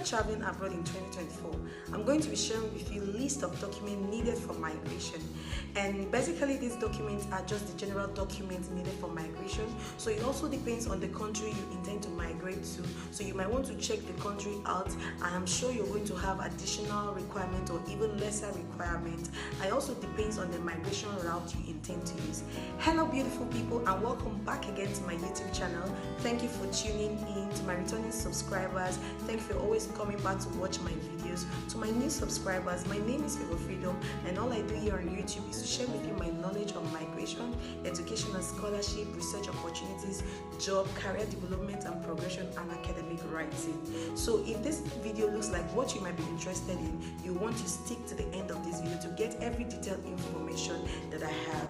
traveling abroad in 2024, I'm going to be sharing with you a list of documents needed for migration. And basically these documents are just the general documents needed for migration. So it also depends on the country you intend to migrate to. So you might want to check the country out, and I'm sure you're going to have additional requirement or even lesser requirement. It also depends on the migration route you intend to use. Hello beautiful people, and welcome back again to my YouTube channel. Thank you for tuning in. To my returning subscribers, thank you for always coming back to watch my videos. To my new subscribers, my name is Favour Freedom, and all I do here on YouTube is to share with you my knowledge on migration, education and scholarship, research opportunities, job, career development and progression, and academic writing. So if this video looks like what you might be interested in, you want to stick to the end of this video to get every detailed information that I have.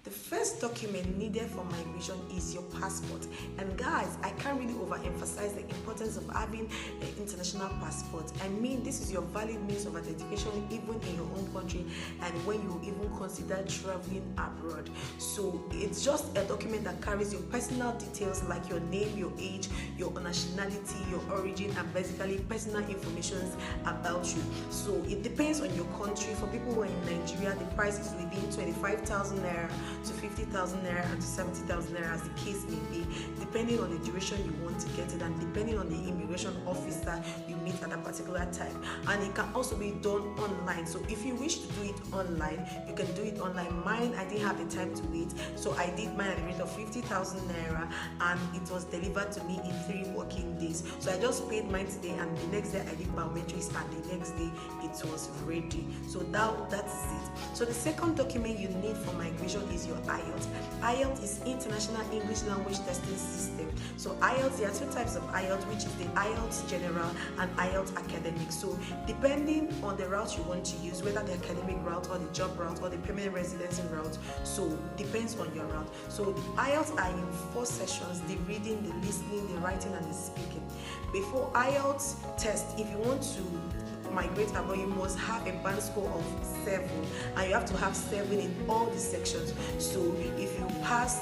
The first document needed for migration is your passport. And guys, I can't really overemphasize the importance of having an international passport. I mean, this is your valid means of identification even in your own country and when you even consider traveling abroad. So it's just a document that carries your personal details like your name, your age, your nationality, your origin, and basically personal information about you. So it depends on your country. For people who are in Nigeria, the price is within 25,000 naira to 50,000 naira and to 70,000 naira, as the case may be, depending on the duration you want to get it and depending on the immigration officer you meet at a particular time. And it can also be done online. So if you wish to do it online, you can do it online. Mine, I didn't have the time to wait, so I did mine at the rate of 50,000 naira, and it was delivered to me in 3 working days. So I just paid mine today, and the next day I did biometrics, and the next day it was ready. So that's it. So the second document you need for migration is your IELTS. IELTS is International English Language Testing System. So IELTS, there are 2 types of IELTS, which is the IELTS General and IELTS Academic. So depending on the route you want to use, whether the academic route or the job route or the permanent residency route, so depends on your route. So the IELTS are in 4 sessions: the reading, the listening, the writing, and the speaking. Before IELTS test, if you want to migrate abroad, you must have a band score of 7, and you have to have 7 in all the sections. So if you pass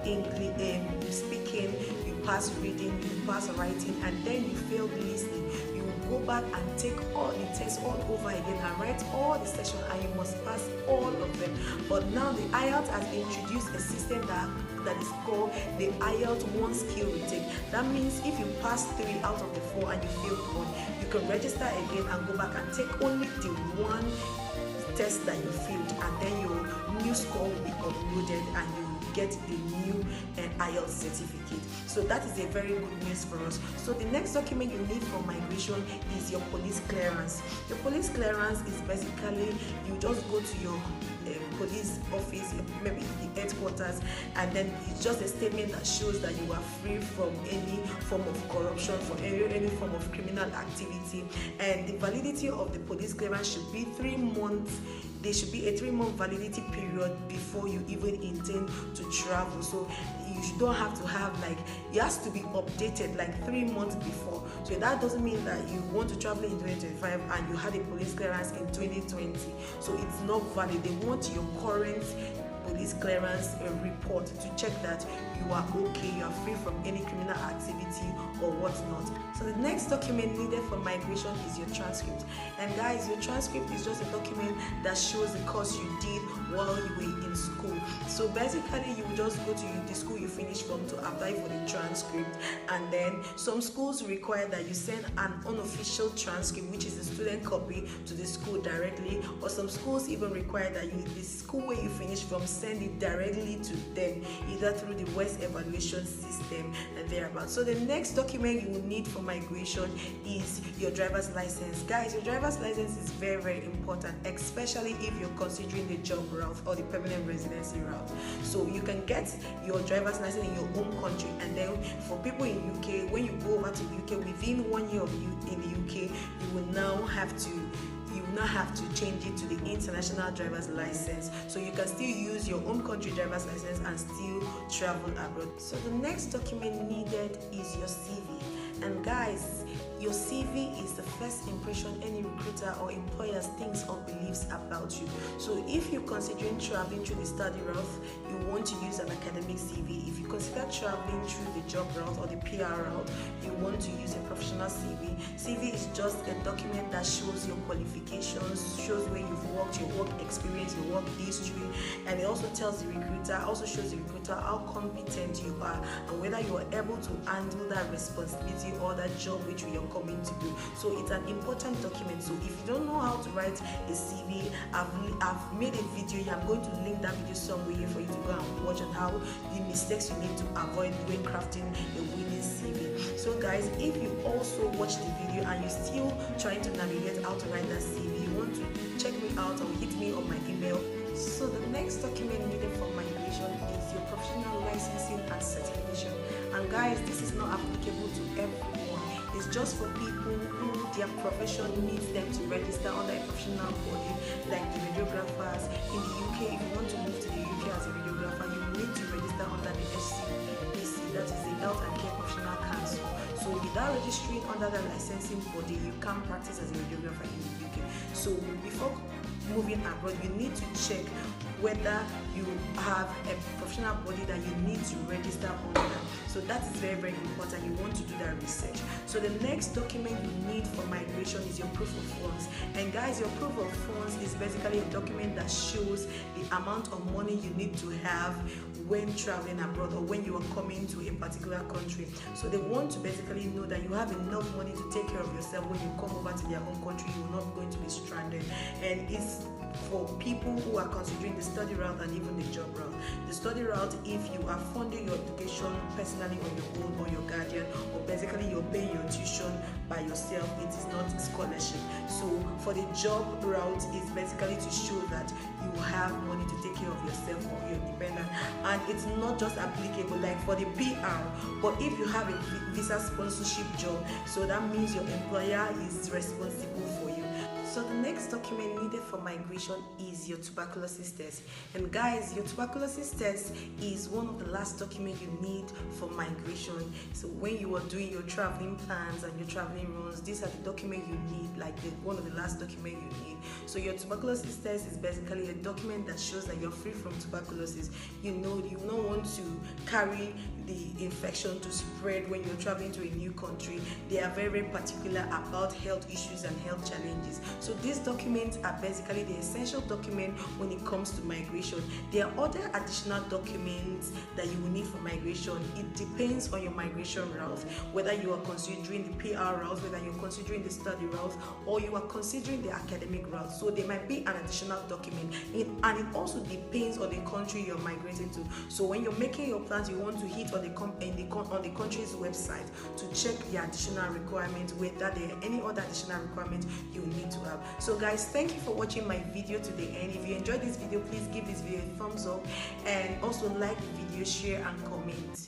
English speaking, you pass reading, you pass writing, and then you fail listening, you will go back and take all the tests all over again and write all the sections, and you must pass all of them. But now the IELTS has introduced a system that is called the IELTS 1 skill retake. That means if you pass 3 out of the 4 and you failed 1, you can register again and go back and take only the 1 test that you failed, and then your new score will be uploaded and you get the new IELTS certificate. So that is a very good news for us. So the next document you need for migration is your police clearance. Your police clearance is basically, you just go to your police office, maybe the headquarters, and then it's just a statement that shows that you are free from any form of corruption, from any form of criminal activity. And the validity of the police clearance should be 3 months. There should be a 3-month validity period before you even intend to travel. So you don't have to have, like, it has to be updated like 3 months before. So that doesn't mean that you want to travel in 2025 and you had a police clearance in 2020. So it's not valid. They want your current police clearance report to check that you are okay, you are free from any criminal activity or whatnot. So the next document needed for migration is your transcript. And guys, your transcript is just a document that shows the course you did while you were in school. So basically you just go to the school you finished from to apply for the transcript, and then some schools require that you send an unofficial transcript, which is a student copy, to the school directly, or some schools even require that the school where you finished from send it directly to them, either through the West evaluation system and thereabouts. So the next document you will need for migration is your driver's license. Guys, your driver's license is very, very important, especially if you're considering the job route or the permanent residency route. So you can get your driver's license in your home country, and then for people in UK, when you go over to UK within 1 year of you in the UK, you will now have to will not have to change it to the international driver's license. So you can still use your home country driver's license and still travel abroad. So the next document needed is your CV. And guys, your CV is the first impression any recruiter or employer thinks or believes about you. So if you're considering traveling through the study route, you want to use an academic CV. If you consider traveling through the job route or the PR route, you want to use a professional CV. CV is just a document that shows your qualifications, shows where you've worked, your work experience, your work history, and it also tells the recruiter, shows the recruiter how competent you are and whether you are able to handle that responsibility or that job which you're coming to do. So it's an important document. So if you don't know how to write a CV, I've made a video here. I'm going to link that video somewhere for you to go and watch on how the mistakes you need to avoid when crafting a winning CV. So guys, if you also watch the video and you're still trying to navigate how to write that CV, you want to check me out or hit me on my email. So the next document needed for migration is your professional licensing and certification. And guys, this is not applicable to everyone. It's just for people who their profession needs them to register under a professional body, like the radiographers. In the UK, if you want to move to the UK as a radiographer, you need to register under the HCPC, that is the Health and Care Professional Council. So without registering under the licensing body, you can't practice as a radiographer in the UK. So before moving abroad, you need to check whether you have a professional body that you need to register under. So that is very, very important. You want to do that research. So the next document you need for migration is your proof of funds. And guys, your proof of funds is basically a document that shows the amount of money you need to have when traveling abroad or when you are coming to a particular country. So they want to basically know that you have enough money to take care of yourself when you come over to their own country. You're not going to be stranded. And it's for people who are considering the study route and even the job route. The study route, if you are funding your education personally on your own or your guardian, or basically you're paying your tuition by yourself, it is not scholarship. So for the job route, it's basically to show that you have money to take care of yourself or you're independent. And it's not just applicable like for the PR, but if you have a visa sponsorship job, so that means your employer is responsible for you. So the next document needed for migration is your tuberculosis test. And guys, your tuberculosis test is one of the last documents you need for migration. So when you are doing your traveling plans and your traveling runs, these are the documents you need, like one of the last documents you need. So your tuberculosis test is basically a document that shows that you're free from tuberculosis. You don't want to carry the infection to spread when you're traveling to a new country. They are very, very particular about health issues and health challenges. So these documents are basically the essential document when it comes to migration. There are other additional documents that you will need for migration. It depends on your migration route, whether you are considering the PR route, whether you're considering the study route, or you are considering the academic route. So there might be an additional document, and it also depends on the country you're migrating to. So when you're making your plans, you want to hit on the country's website to check the additional requirements, whether there are any other additional requirements you need to have. So guys, thank you for watching my video to the end. If you enjoyed this video, please give this video a thumbs up and also like the video, share and comment.